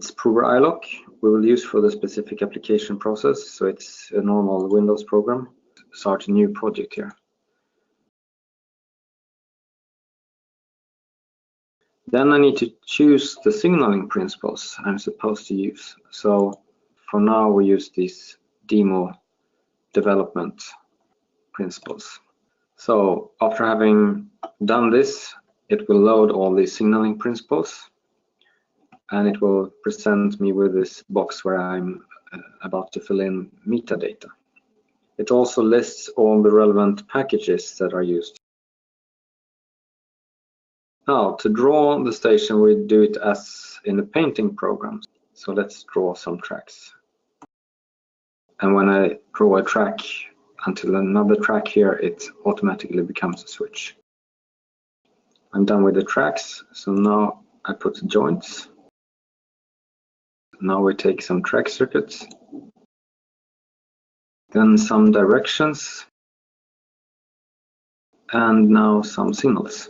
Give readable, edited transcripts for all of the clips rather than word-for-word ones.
It's prover iLock we will use for the specific application process, so it's a normal Windows program. Start a new project here. Then I need to choose the signaling principles I'm supposed to use. So for now we use these demo development principles. So after having done this, it will load all these signaling principles, and it will present me with this box where I'm about to fill in metadata. It also lists all the relevant packages that are used. Now, to draw the station, we do it as in the painting program. So let's draw some tracks. And when I draw a track until another track here, it automatically becomes a switch. I'm done with the tracks, so now I put joints. Now we take some track circuits, then some directions, and now some signals.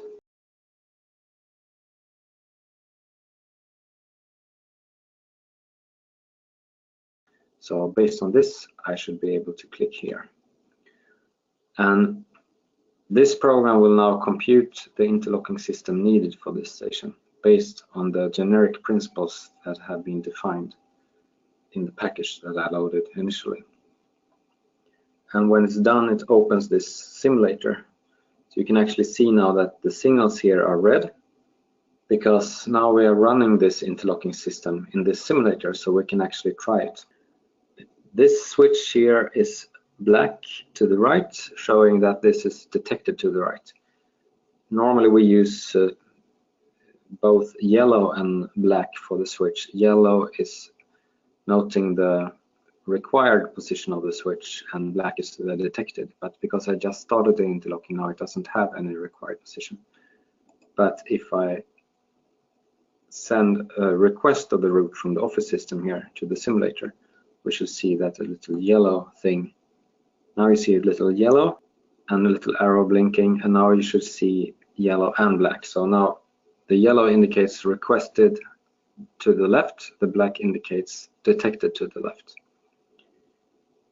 So based on this, I should be able to click here. And this program will now compute the interlocking system needed for this station based on the generic principles that have been defined in the package that I loaded initially. And when it's done, it opens this simulator. So you can actually see now that the signals here are red, because now we are running this interlocking system in this simulator, so we can actually try it. This switch here is black to the right, showing that this is detected to the right. Normally we use both yellow and black for the switch. Yellow is noting the required position of the switch, and black is the detected. But because I just started the interlocking now, it doesn't have any required position. But if I send a request of the route from the office system here to the simulator, we should see that a little yellow thing. Now you see a little yellow and a little arrow blinking, and now you should see yellow and black. So now the yellow indicates requested to the left, the black indicates detected to the left.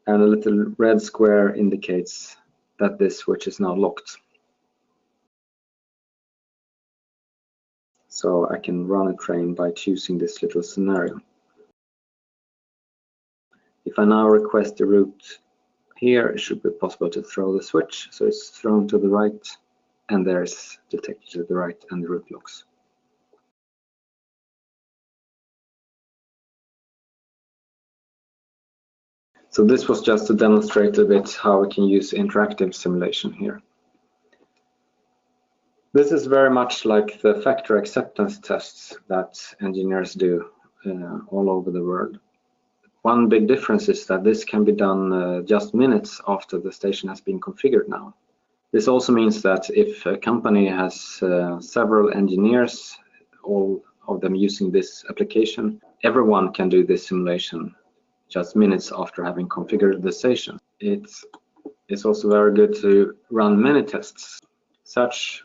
And a little red square indicates that this switch is now locked. So I can run a train by choosing this little scenario. If I now request the route here, it should be possible to throw the switch. So it's thrown to the right, and there's detected to the right, and the route locks. So this was just to demonstrate a bit how we can use interactive simulation here. This is very much like the factor acceptance tests that engineers do all over the world. One big difference is that this can be done just minutes after the station has been configured now. This also means that if a company has several engineers, all of them using this application, everyone can do this simulation just minutes after having configured the station. It's also very good to run many tests. Such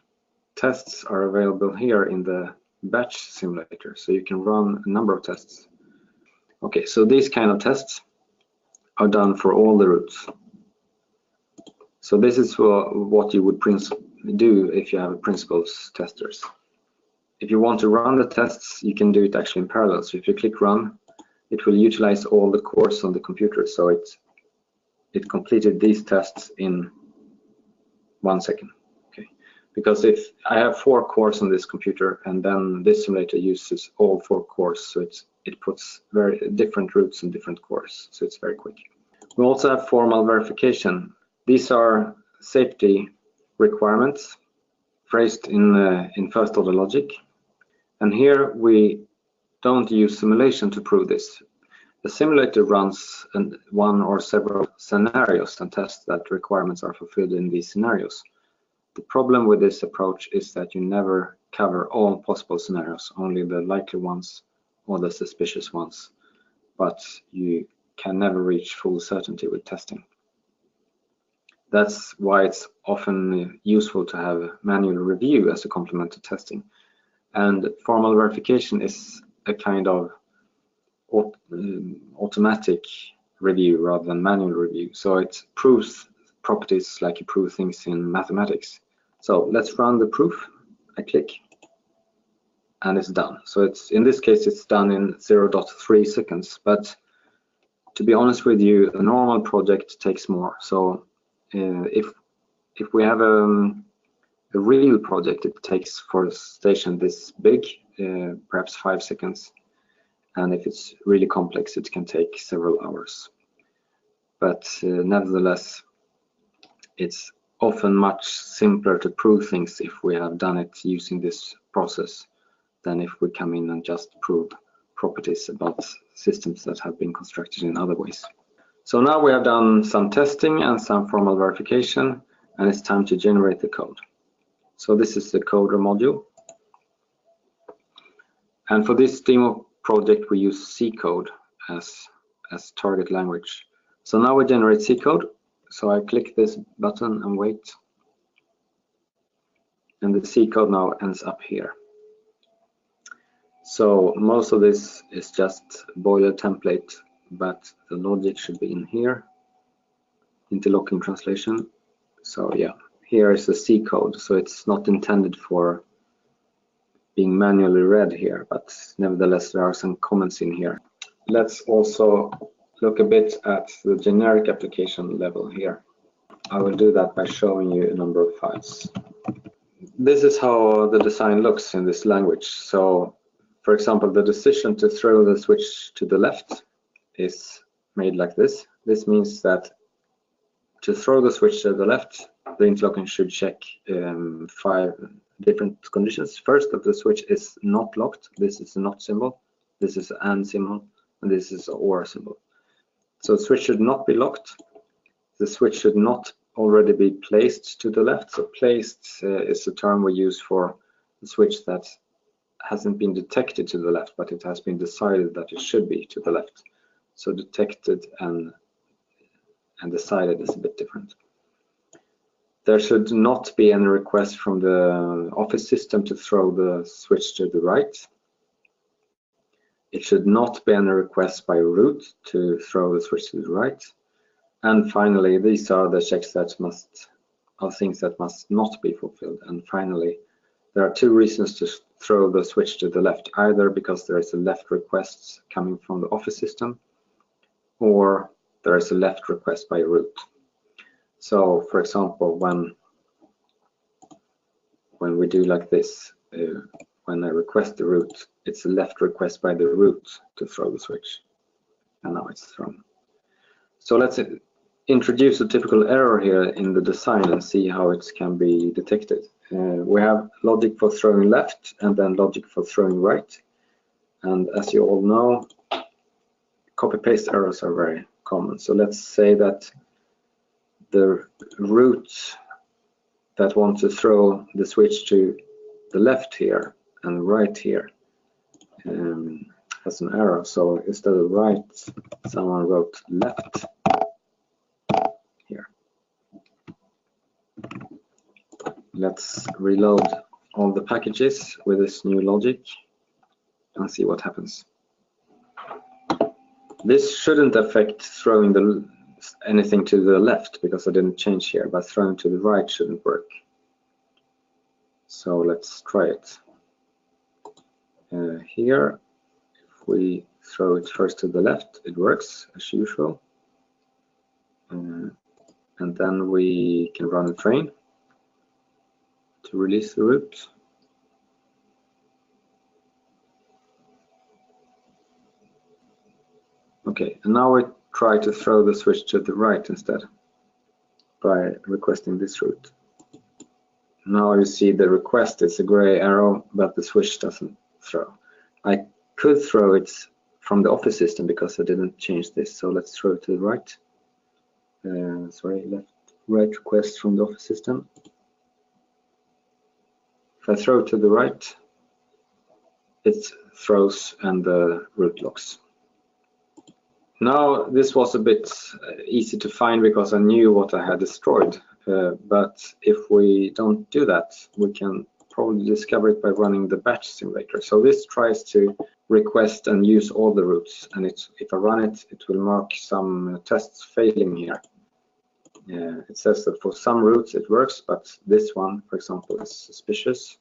tests are available here in the batch simulator, so you can run a number of tests. Okay, so these kind of tests are done for all the routes. So this is what you would do if you have principles testers. If you want to run the tests, you can do it actually in parallel. So if you click run, it will utilize all the cores on the computer. So it completed these tests in 1 second. Okay, because if I have 4 cores on this computer, and then this simulator uses all 4 cores, so it puts very different routes and different cores, so it's very quick. We also have formal verification. These are safety requirements phrased in first order logic, and here we don't use simulation to prove this. The simulator runs one or several scenarios and tests that requirements are fulfilled in these scenarios. The problem with this approach is that you never cover all possible scenarios, only the likely ones or the suspicious ones, but you can never reach full certainty with testing. That's why it's often useful to have manual review as a complement to testing. And formal verification is a kind of automatic review rather than manual review. So it proves properties like you prove things in mathematics. So let's run the proof. I click and it's done. So it's, in this case, it's done in 0.3 seconds. But to be honest with you, a normal project takes more. So if we have a real project, it takes for a station this big, perhaps 5 seconds. And if it's really complex, it can take several hours. But nevertheless, it's often much simpler to prove things if we have done it using this process than if we come in and just prove properties about systems that have been constructed in other ways. So now we have done some testing and some formal verification, and it's time to generate the code. So this is the coder module. And for this demo project, we use C code as target language. So now we generate C code. So I click this button and wait. And the C code now ends up here. So most of this is just boiler template, but the logic should be in here, interlocking translation. So yeah, here is the C code. So it's not intended for being manually read here, but nevertheless, there are some comments in here. Let's also look a bit at the generic application level here. I will do that by showing you a number of files. This is how the design looks in this language. So, for example, the decision to throw the switch to the left is made like this. This means that to throw the switch to the left, the interlocking should check 5 different conditions. First, that the switch is not locked. This is a not symbol. This is an and symbol, and this is an or symbol. So the switch should not be locked. The switch should not already be placed to the left. So placed is a term we use for the switch that hasn't been detected to the left, but it has been decided that it should be to the left. So detected and decided is a bit different. There should not be any request from the office system to throw the switch to the right. It should not be any request by root to throw the switch to the right. And finally, these are the checks that are things that must not be fulfilled. And finally, there are 2 reasons to throw the switch to the left, either because there is a left request coming from the office system, or there is a left request by root. So, for example, when we do like this, when I request the root, it's a left request by the root to throw the switch, and now it's thrown. So let's introduce a typical error here in the design and see how it can be detected. We have logic for throwing left and then logic for throwing right. And as you all know, copy-paste errors are very common. So let's say that the root that wants to throw the switch to the left here and right here has an error. So instead of right, someone wrote left here. Let's reload all the packages with this new logic and see what happens. This shouldn't affect throwing anything to the left because I didn't change here, but throwing to the right shouldn't work. So let's try it. Here, if we throw it first to the left, it works as usual. And then we can run a train to release the root. Okay, and now we try to throw the switch to the right instead by requesting this route. Now you see the request is a gray arrow, but the switch doesn't throw. I could throw it from the office system because I didn't change this, so let's throw it to the right. Right request from the office system. If I throw it to the right, it throws and the root locks. Now this was a bit easy to find because I knew what I had destroyed, but if we don't do that, we can probably discover it by running the batch simulator. So this tries to request and use all the routes, and if I run it, it will mark some tests failing here. It says that for some routes it works, but this one, for example, is suspicious.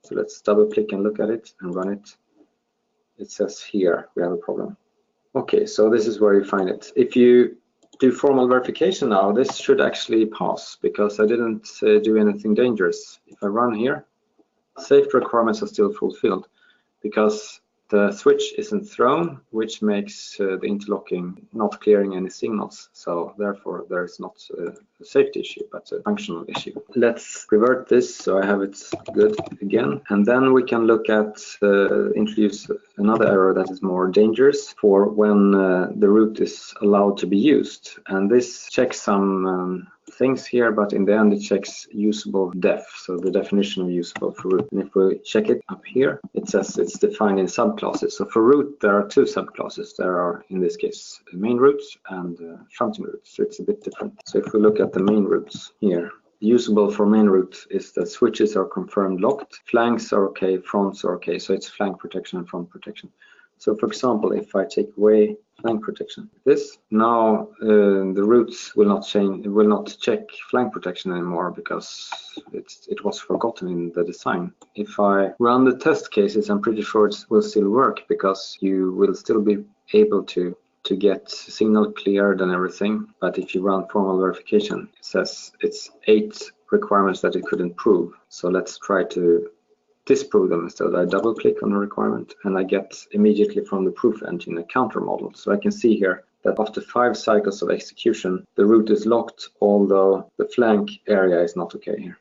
So let's double click and look at it and run it. It says here we have a problem. Okay, so this is where you find it. If you do formal verification now, this should actually pass because I didn't do anything dangerous. If I run here, safety requirements are still fulfilled because the switch isn't thrown, which makes the interlocking not clearing any signals. So therefore there is not a safety issue, but a functional issue. Let's revert this so I have it good again. And then we can look at introduce another error that is more dangerous for when the route is allowed to be used. And this checks some things here, but in the end it checks usable def, so the definition of usable for root. And if we check it up here, it says it's defined in subclasses. So for root there are two subclasses. There are, in this case, main roots and fronting roots. So it's a bit different. So if we look at the main roots here, usable for main root is that switches are confirmed locked, flanks are okay, fronts are okay. So it's flank protection and front protection. So for example, if I take away flank protection, this now the routes will not change. It will not check flank protection anymore because it was forgotten in the design. If I run the test cases, I'm pretty sure it will still work because you will still be able to get signal cleared and everything. But if you run formal verification, it says it's 8 requirements that it couldn't prove. So let's try to disprove them instead. I double click on a requirement and I get immediately from the proof engine a counter model. So I can see here that after 5 cycles of execution, the route is locked, although the flank area is not okay here.